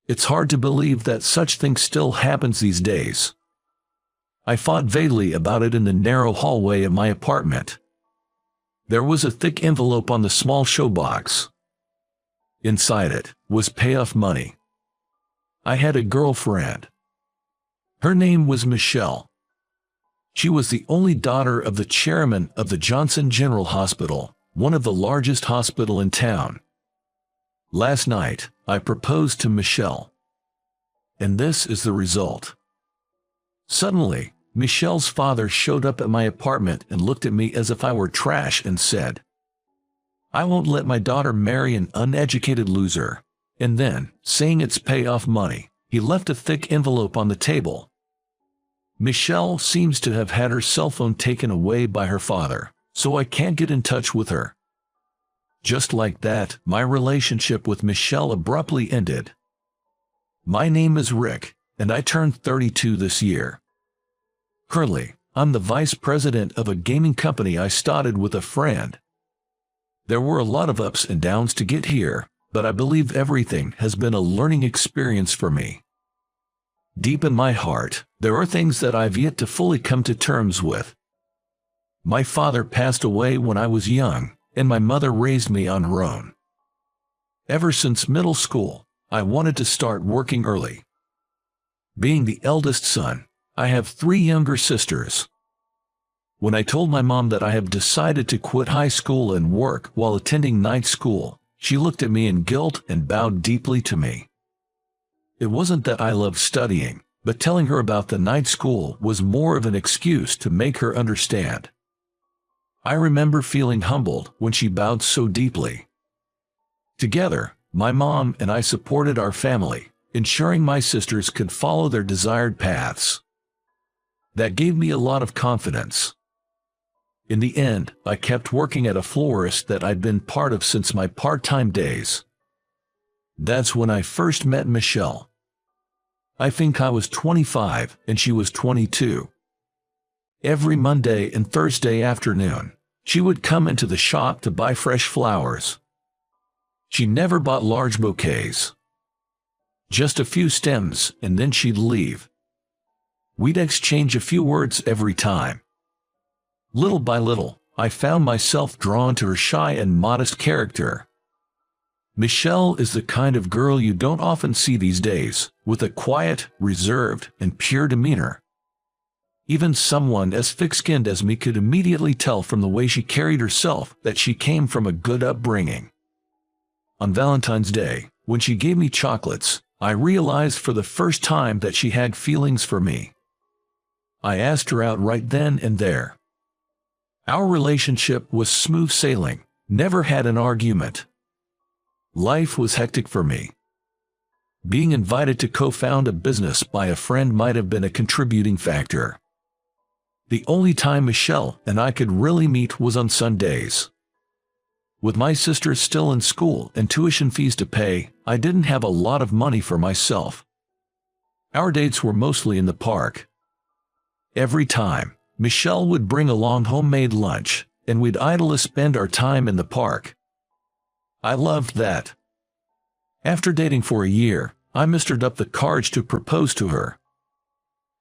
It's hard to believe that such things still happens these days. I thought vaguely about it in the narrow hallway of my apartment. There was a thick envelope on the small showbox. Inside it was payoff money. I had a girlfriend. Her name was Michelle. She was the only daughter of the chairman of the Johnson General Hospital, one of the largest hospitals in town. Last night, I proposed to Michelle. And this is the result. Suddenly, Michelle's father showed up at my apartment and looked at me as if I were trash and said, "I won't let my daughter marry an uneducated loser." And then, saying it's payoff money, he left a thick envelope on the table. Michelle seems to have had her cell phone taken away by her father, so I can't get in touch with her. Just like that, my relationship with Michelle abruptly ended. My name is Rick, and I turned 32 this year. Currently, I'm the vice president of a gaming company I started with a friend. There were a lot of ups and downs to get here, but I believe everything has been a learning experience for me. Deep in my heart, there are things that I've yet to fully come to terms with. My father passed away when I was young, and my mother raised me on her own. Ever since middle school, I wanted to start working early. Being the eldest son, I have 3 younger sisters. When I told my mom that I have decided to quit high school and work while attending night school, she looked at me in guilt and bowed deeply to me. It wasn't that I loved studying, but telling her about the night school was more of an excuse to make her understand. I remember feeling humbled when she bowed so deeply. Together, my mom and I supported our family, ensuring my sisters could follow their desired paths. That gave me a lot of confidence. In the end, I kept working at a florist that I'd been part of since my part-time days. That's when I first met Michelle. I think I was 25 and she was 22. Every Monday and Thursday afternoon, she would come into the shop to buy fresh flowers. She never bought large bouquets. Just a few stems, and then she'd leave. We'd exchange a few words every time. Little by little, I found myself drawn to her shy and modest character. Michelle is the kind of girl you don't often see these days, with a quiet, reserved, and pure demeanor. Even someone as thick-skinned as me could immediately tell from the way she carried herself that she came from a good upbringing. On Valentine's Day, when she gave me chocolates, I realized for the first time that she had feelings for me. I asked her out right then and there. Our relationship was smooth sailing, never had an argument. Life was hectic for me. Being invited to co-found a business by a friend might have been a contributing factor. The only time Michelle and I could really meet was on Sundays. With my sisters still in school and tuition fees to pay, I didn't have a lot of money for myself. Our dates were mostly in the park. Every time, Michelle would bring along homemade lunch, and we'd idly spend our time in the park. I loved that. After dating for a year, I mustered up the courage to propose to her.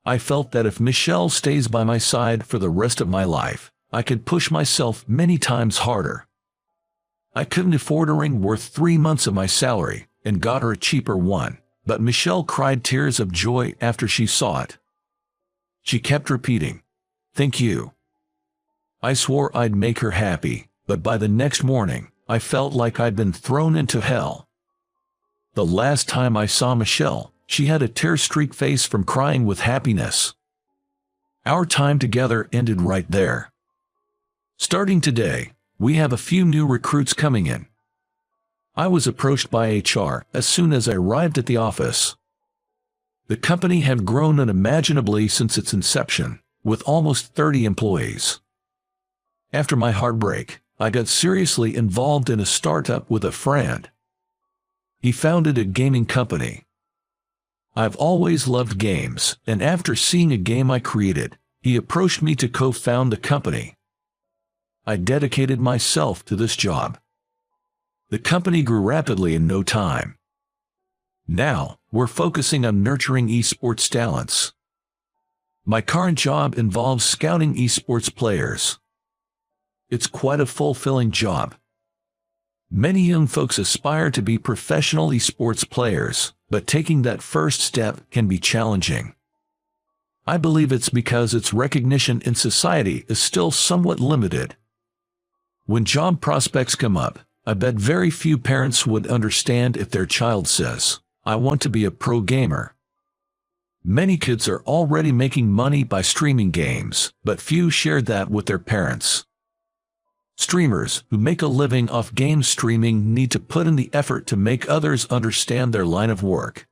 I felt that if Michelle stays by my side for the rest of my life, I could push myself many times harder. I couldn't afford a ring worth 3 months of my salary, and got her a cheaper one, but Michelle cried tears of joy after she saw it. She kept repeating, "Thank you." I swore I'd make her happy, but by the next morning, I felt like I'd been thrown into hell. The last time I saw Michelle, she had a tear-streaked face from crying with happiness. Our time together ended right there. Starting today, we have a few new recruits coming in. I was approached by HR as soon as I arrived at the office. The company had grown unimaginably since its inception, with almost 30 employees. After my heartbreak, I got seriously involved in a startup with a friend. He founded a gaming company. I've always loved games, and after seeing a game I created, he approached me to co-found the company. I dedicated myself to this job. The company grew rapidly in no time. Now, we're focusing on nurturing esports talents. My current job involves scouting esports players. It's quite a fulfilling job. Many young folks aspire to be professional esports players, but taking that first step can be challenging. I believe it's because its recognition in society is still somewhat limited. When job prospects come up, I bet very few parents would understand if their child says, "I want to be a pro gamer." Many kids are already making money by streaming games, but few share that with their parents. Streamers who make a living off game streaming need to put in the effort to make others understand their line of work.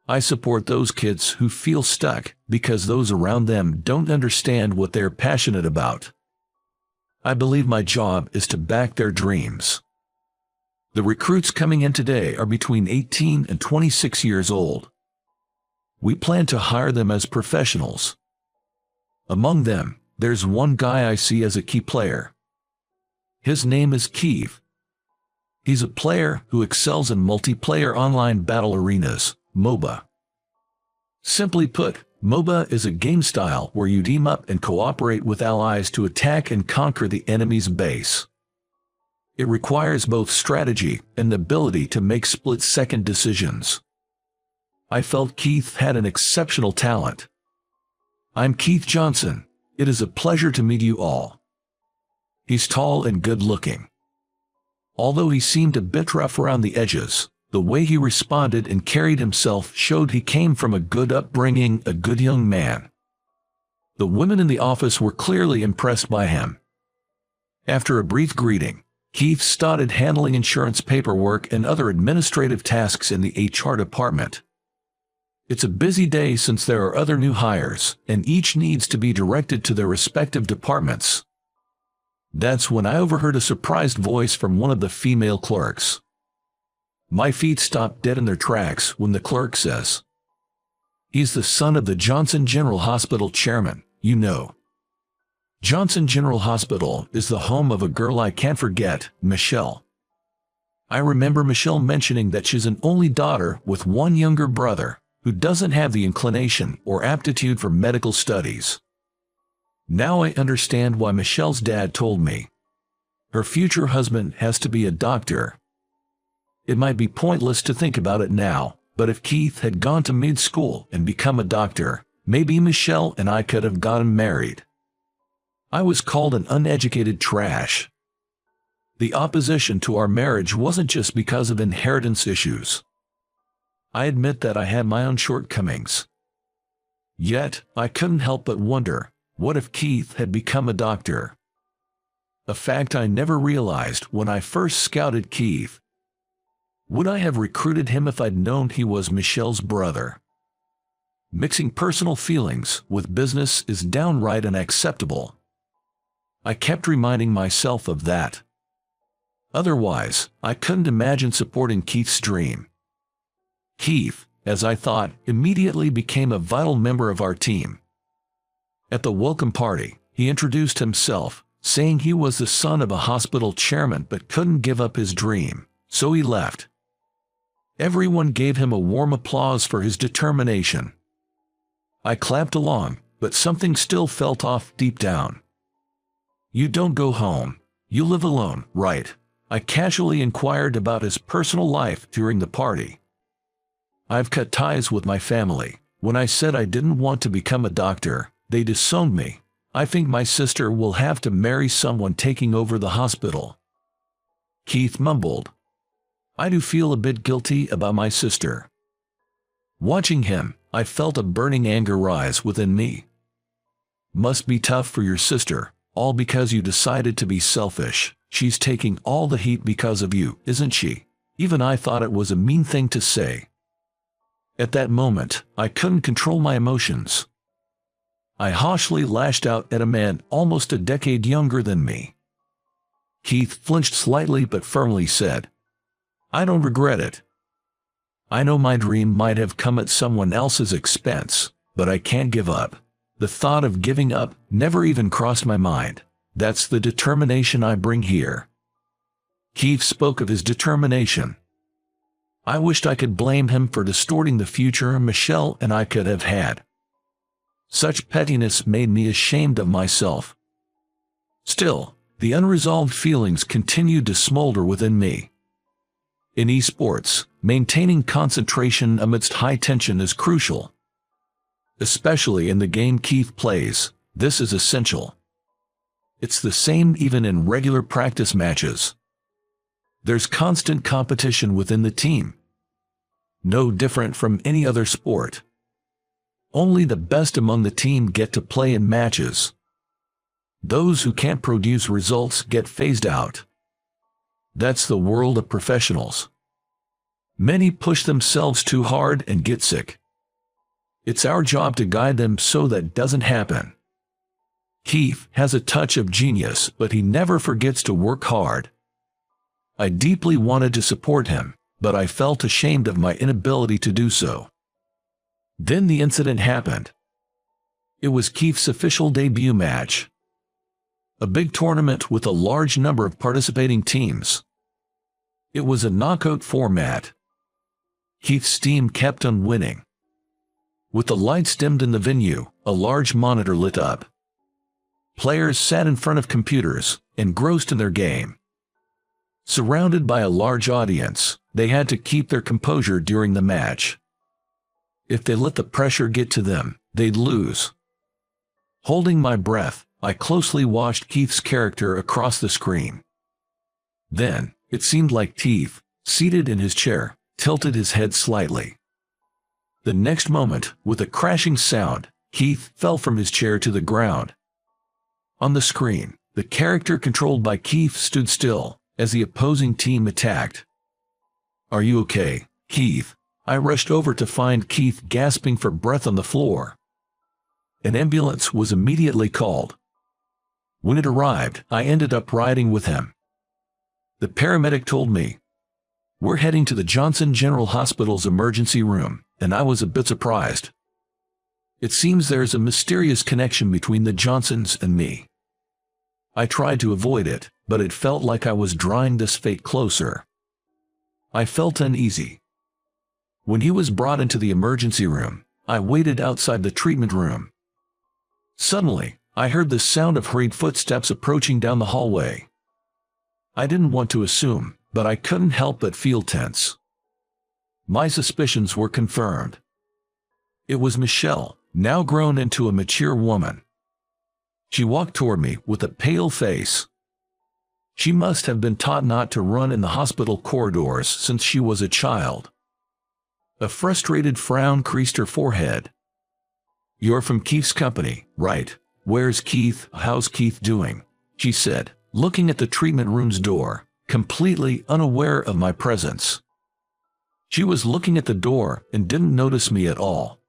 I support those kids who feel stuck because those around them don't understand what they're passionate about. I believe my job is to back their dreams. The recruits coming in today are between 18 and 26 years old. We plan to hire them as professionals. Among them, there's one guy I see as a key player. His name is Keith. He's a player who excels in multiplayer online battle arenas, MOBA. Simply put, MOBA is a game style where you team up and cooperate with allies to attack and conquer the enemy's base. It requires both strategy and the ability to make split-second decisions. I felt Keith had an exceptional talent. I'm Keith Johnson. It is a pleasure to meet you all. He's tall and good-looking. Although he seemed a bit rough around the edges, the way he responded and carried himself showed he came from a good upbringing, a good young man. The women in the office were clearly impressed by him. After a brief greeting, Keith started handling insurance paperwork and other administrative tasks in the HR department. It's a busy day since there are other new hires, and each needs to be directed to their respective departments. That's when I overheard a surprised voice from one of the female clerks. My feet stopped dead in their tracks when the clerk says, "He's the son of the Johnson General Hospital chairman, you know." Johnson General Hospital is the home of a girl I can't forget, Michelle. I remember Michelle mentioning that she's an only daughter with one younger brother who doesn't have the inclination or aptitude for medical studies. Now I understand why Michelle's dad told me. Her future husband has to be a doctor. It might be pointless to think about it now, but if Keith had gone to mid-school and become a doctor, maybe Michelle and I could have gotten married. I was called an uneducated trash. The opposition to our marriage wasn't just because of inheritance issues. I admit that I had my own shortcomings. Yet, I couldn't help but wonder, what if Keith had become a doctor? A fact I never realized when I first scouted Keith. Would I have recruited him if I'd known he was Michelle's brother? Mixing personal feelings with business is downright unacceptable. I kept reminding myself of that. Otherwise, I couldn't imagine supporting Keith's dream. Keith, as I thought, immediately became a vital member of our team. At the welcome party, he introduced himself, saying he was the son of a hospital chairman but couldn't give up his dream, so he left. Everyone gave him a warm applause for his determination. I clapped along, but something still felt off deep down. "You don't go home. You live alone, right?" I casually inquired about his personal life during the party. "I've cut ties with my family. When I said I didn't want to become a doctor, they disowned me. I think my sister will have to marry someone taking over the hospital." Keith mumbled. "I do feel a bit guilty about my sister." Watching him, I felt a burning anger rise within me. "Must be tough for your sister, all because you decided to be selfish. She's taking all the heat because of you, isn't she?" Even I thought it was a mean thing to say. At that moment, I couldn't control my emotions. I harshly lashed out at a man almost a decade younger than me. Keith flinched slightly but firmly said, "I don't regret it. I know my dream might have come at someone else's expense, but I can't give up." The thought of giving up never even crossed my mind. That's the determination I bring here. Keith spoke of his determination. I wished I could blame him for distorting the future Michelle and I could have had. Such pettiness made me ashamed of myself. Still, the unresolved feelings continued to smolder within me. In esports, maintaining concentration amidst high tension is crucial. Especially in the game Keith plays, this is essential. It's the same even in regular practice matches. There's constant competition within the team. No different from any other sport. Only the best among the team get to play in matches. Those who can't produce results get phased out. That's the world of professionals. Many push themselves too hard and get sick. It's our job to guide them so that doesn't happen. Keith has a touch of genius, but he never forgets to work hard. I deeply wanted to support him, but I felt ashamed of my inability to do so. Then the incident happened. It was Keith's official debut match. A big tournament with a large number of participating teams. It was a knockout format. Keith's team kept on winning. With the lights dimmed in the venue, a large monitor lit up. Players sat in front of computers, engrossed in their game. Surrounded by a large audience, they had to keep their composure during the match. If they let the pressure get to them, they'd lose. Holding my breath, I closely watched Keith's character across the screen. Then, it seemed like Keith, seated in his chair, tilted his head slightly. The next moment, with a crashing sound, Keith fell from his chair to the ground. On the screen, the character controlled by Keith stood still, as the opposing team attacked. "Are you okay, Keith?" I rushed over to find Keith gasping for breath on the floor. An ambulance was immediately called. When it arrived, I ended up riding with him. The paramedic told me, "We're heading to the Johnson General Hospital's emergency room," and I was a bit surprised. It seems there's a mysterious connection between the Johnsons and me. I tried to avoid it, but it felt like I was drawing this fate closer. I felt uneasy. When he was brought into the emergency room, I waited outside the treatment room. Suddenly, I heard the sound of hurried footsteps approaching down the hallway. I didn't want to assume, but I couldn't help but feel tense. My suspicions were confirmed. It was Michelle, now grown into a mature woman. She walked toward me with a pale face. She must have been taught not to run in the hospital corridors since she was a child. A frustrated frown creased her forehead. "You're from Keith's company, right? Where's Keith? How's Keith doing?" she said, looking at the treatment room's door, completely unaware of my presence. She was looking at the door and didn't notice me at all.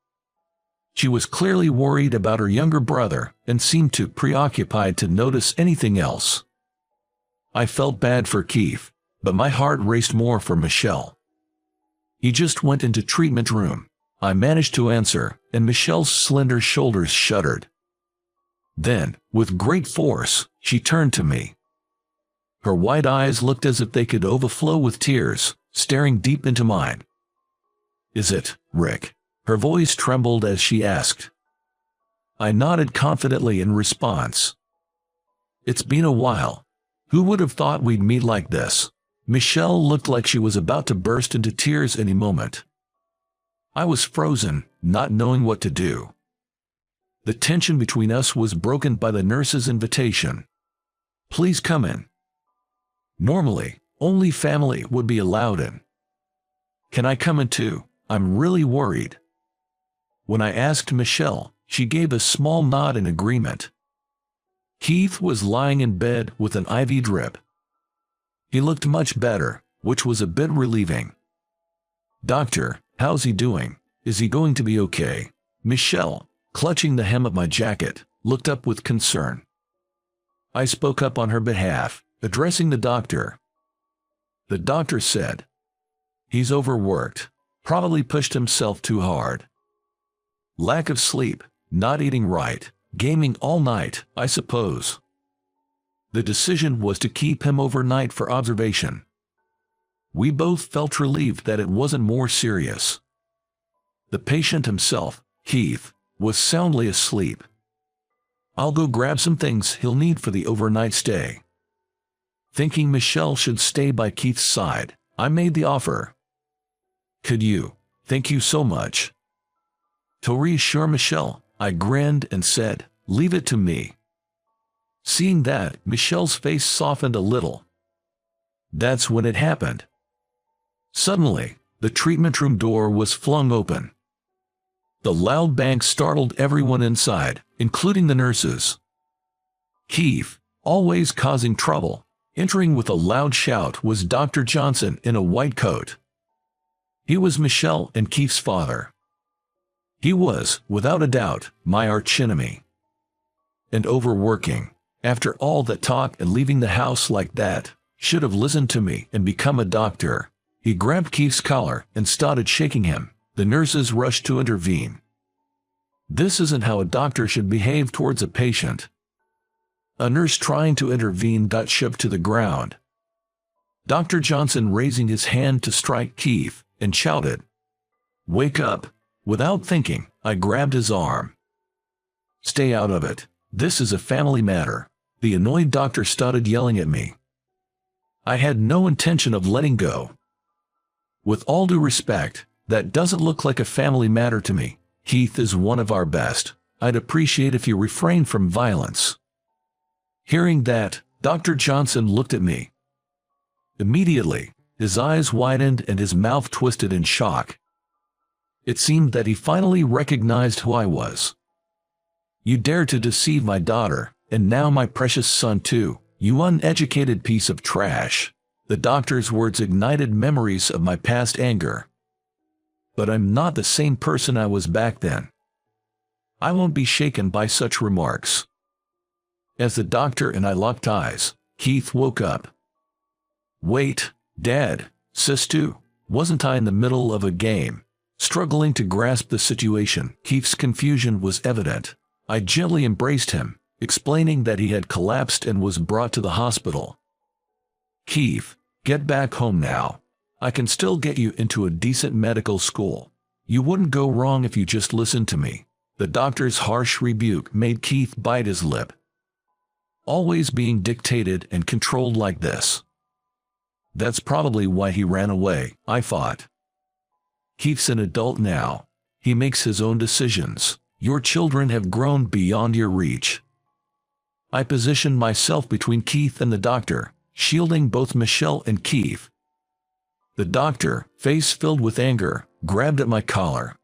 She was clearly worried about her younger brother and seemed too preoccupied to notice anything else. I felt bad for Keith, but my heart raced more for Michelle. "He just went into treatment room," I managed to answer, and Michelle's slender shoulders shuddered. Then, with great force, she turned to me. Her wide eyes looked as if they could overflow with tears, staring deep into mine. "Is it, Rick?" Her voice trembled as she asked. I nodded confidently in response. "It's been a while. Who would have thought we'd meet like this?" Michelle looked like she was about to burst into tears any moment. I was frozen, not knowing what to do. The tension between us was broken by the nurse's invitation. "Please come in." Normally, only family would be allowed in. "Can I come in too? I'm really worried." When I asked Michelle, she gave a small nod in agreement. Keith was lying in bed with an IV drip. He looked much better, which was a bit relieving. "Doctor, how's he doing? Is he going to be okay?" Michelle, clutching the hem of my jacket, looked up with concern. I spoke up on her behalf, addressing the doctor. The doctor said, "He's overworked, probably pushed himself too hard. Lack of sleep, not eating right, gaming all night, I suppose." The decision was to keep him overnight for observation. We both felt relieved that it wasn't more serious. The patient himself, Keith, was soundly asleep. "I'll go grab some things he'll need for the overnight stay." Thinking Michelle should stay by Keith's side, I made the offer. "Could you? Thank you so much." To reassure Michelle, I grinned and said, "Leave it to me." Seeing that, Michelle's face softened a little. That's when it happened. Suddenly, the treatment room door was flung open. The loud bang startled everyone inside, including the nurses. Keith, always causing trouble, entering with a loud shout, was Dr. Johnson in a white coat. He was Michelle and Keith's father. He was, without a doubt, my archenemy. And overworking, after all that talk and leaving the house like that, should have listened to me and become a doctor. He grabbed Keith's collar and started shaking him. The nurses rushed to intervene. This isn't how a doctor should behave towards a patient. A nurse trying to intervene got shoved to the ground. Dr. Johnson raising his hand to strike Keith and shouted, "Wake up!" Without thinking, I grabbed his arm. "Stay out of it. This is a family matter." The annoyed doctor started yelling at me. I had no intention of letting go. "With all due respect, that doesn't look like a family matter to me. Keith is one of our best. I'd appreciate if you refrain from violence." Hearing that, Dr. Johnson looked at me. Immediately, his eyes widened and his mouth twisted in shock. It seemed that he finally recognized who I was. "You dared to deceive my daughter, and now my precious son too, you uneducated piece of trash." The doctor's words ignited memories of my past anger. But I'm not the same person I was back then. I won't be shaken by such remarks. As the doctor and I locked eyes, Keith woke up. "Wait, Dad, Sistu, wasn't I in the middle of a game?" Struggling to grasp the situation, Keith's confusion was evident. I gently embraced him, explaining that he had collapsed and was brought to the hospital. "Keith, get back home now. I can still get you into a decent medical school. You wouldn't go wrong if you just listened to me." The doctor's harsh rebuke made Keith bite his lip. Always being dictated and controlled like this. That's probably why he ran away, I thought. Keith's an adult now. He makes his own decisions. Your children have grown beyond your reach. I positioned myself between Keith and the doctor, shielding both Michelle and Keith. The doctor, face filled with anger, grabbed at my collar.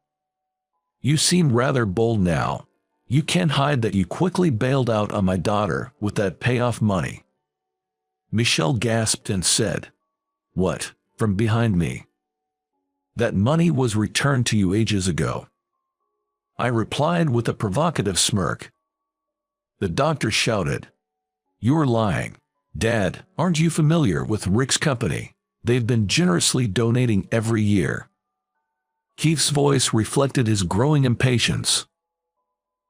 "You seem rather bold now. You can't hide that you quickly bailed out on my daughter with that payoff money." Michelle gasped and said, "What?" from behind me. "That money was returned to you ages ago." I replied with a provocative smirk. The doctor shouted, "You're lying. Dad, aren't you familiar with Rick's company? They've been generously donating every year." Keith's voice reflected his growing impatience.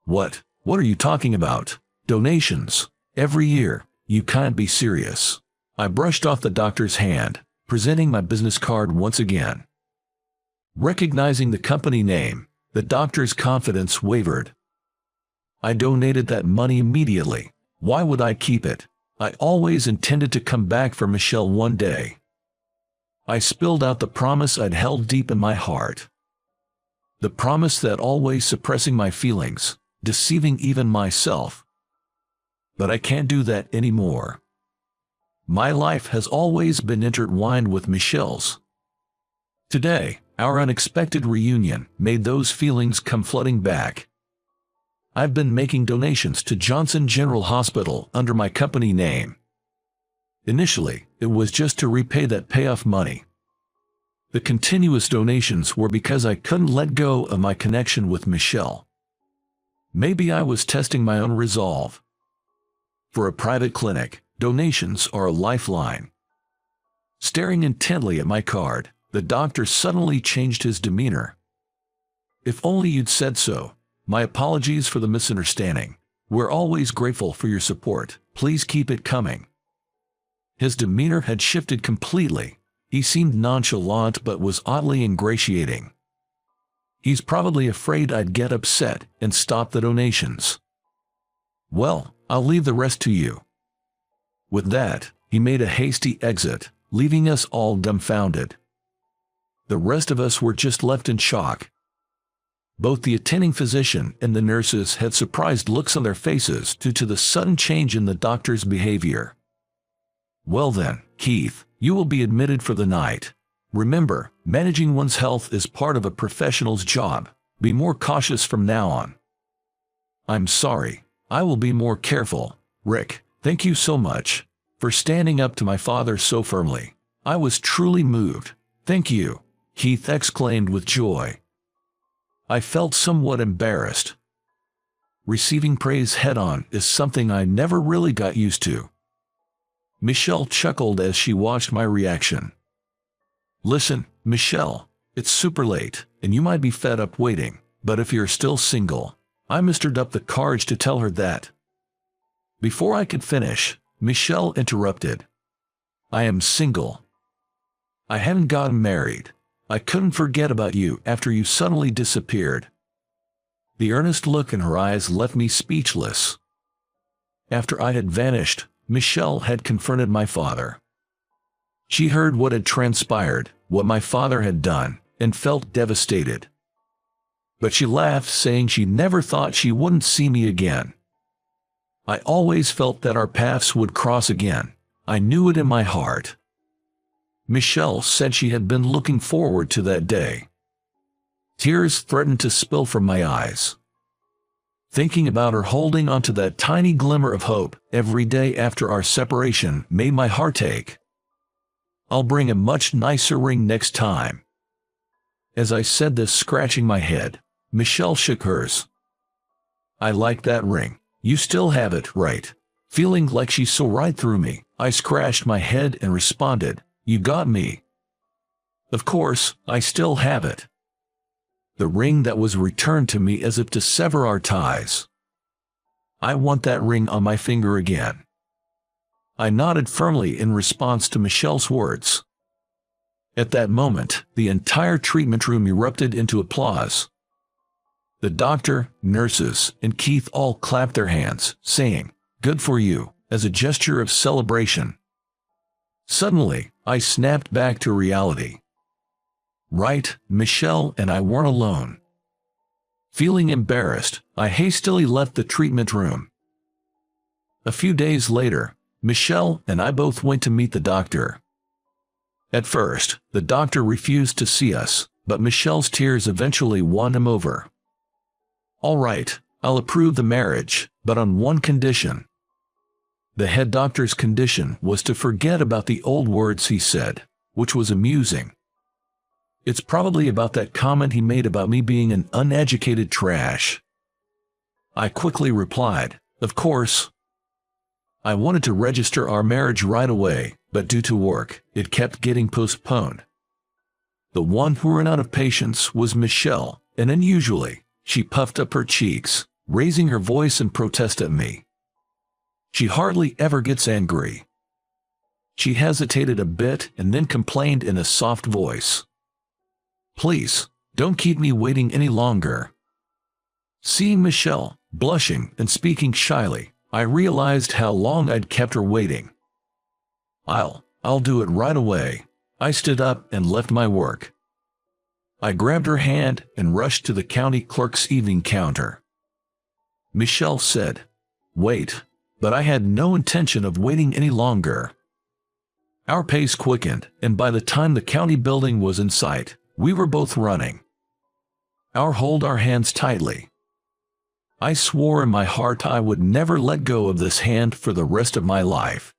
What are you talking about? Donations? Every year? You can't be serious." I brushed off the doctor's hand, presenting my business card once again. Recognizing the company name, the doctor's confidence wavered. "I donated that money immediately. Why would I keep it? I always intended to come back for Michelle one day." I spilled out the promise I'd held deep in my heart. The promise that always suppressing my feelings, deceiving even myself. But I can't do that anymore. My life has always been intertwined with Michelle's. Today, our unexpected reunion made those feelings come flooding back. I've been making donations to Johnson General Hospital under my company name. Initially, it was just to repay that payoff money. The continuous donations were because I couldn't let go of my connection with Michelle. Maybe I was testing my own resolve. For a private clinic, donations are a lifeline. Staring intently at my card, the doctor suddenly changed his demeanor. "If only you'd said so. My apologies for the misunderstanding. We're always grateful for your support. Please keep it coming." His demeanor had shifted completely. He seemed nonchalant but was oddly ingratiating. He's probably afraid I'd get upset and stop the donations. Well, I'll leave the rest to you. With that, he made a hasty exit, leaving us all dumbfounded. The rest of us were just left in shock. Both the attending physician and the nurses had surprised looks on their faces due to the sudden change in the doctor's behavior. Well then, Keith, you will be admitted for the night. Remember, managing one's health is part of a professional's job. Be more cautious from now on. I'm sorry. I will be more careful. Rick, thank you so much for standing up to my father so firmly. I was truly moved. Thank you, Keith exclaimed with joy. I felt somewhat embarrassed. Receiving praise head-on is something I never really got used to. Michelle chuckled as she watched my reaction. Listen, Michelle, it's super late, and you might be fed up waiting, but if you're still single, I mustered up the courage to tell her that. Before I could finish, Michelle interrupted. I am single. I haven't gotten married. I couldn't forget about you after you suddenly disappeared. The earnest look in her eyes left me speechless. After I had vanished, Michelle had confronted my father. She heard what had transpired, what my father had done, and felt devastated. But she laughed, saying she never thought she wouldn't see me again. I always felt that our paths would cross again. I knew it in my heart. Michelle said she had been looking forward to that day. Tears threatened to spill from my eyes. Thinking about her holding onto that tiny glimmer of hope every day after our separation made my heart ache. I'll bring a much nicer ring next time. As I said this, scratching my head, Michelle shook hers. I like that ring. You still have it, right? Feeling like she saw right through me, I scratched my head and responded, you got me. Of course, I still have it. The ring that was returned to me as if to sever our ties. I want that ring on my finger again. I nodded firmly in response to Michelle's words. At that moment, the entire treatment room erupted into applause. The doctor, nurses, and Keith all clapped their hands, saying, "Good for you," as a gesture of celebration. Suddenly, I snapped back to reality. Right, Michelle and I weren't alone. Feeling embarrassed, I hastily left the treatment room. A few days later, Michelle and I both went to meet the doctor. At first, the doctor refused to see us, but Michelle's tears eventually won him over. All right, I'll approve the marriage, but on one condition. The head doctor's condition was to forget about the old words he said, which was amusing. It's probably about that comment he made about me being an uneducated trash. I quickly replied, of course. I wanted to register our marriage right away, but due to work, it kept getting postponed. The one who ran out of patience was Michelle, and unusually, she puffed up her cheeks, raising her voice in protest at me. She hardly ever gets angry. She hesitated a bit and then complained in a soft voice. Please, don't keep me waiting any longer. Seeing Michelle, blushing and speaking shyly, I realized how long I'd kept her waiting. I'll do it right away. I stood up and left my work. I grabbed her hand and rushed to the county clerk's evening counter. Michelle said, "Wait," but I had no intention of waiting any longer. Our pace quickened, and by the time the county building was in sight, we were both running. Hold our hands tightly. I swore in my heart I would never let go of this hand for the rest of my life.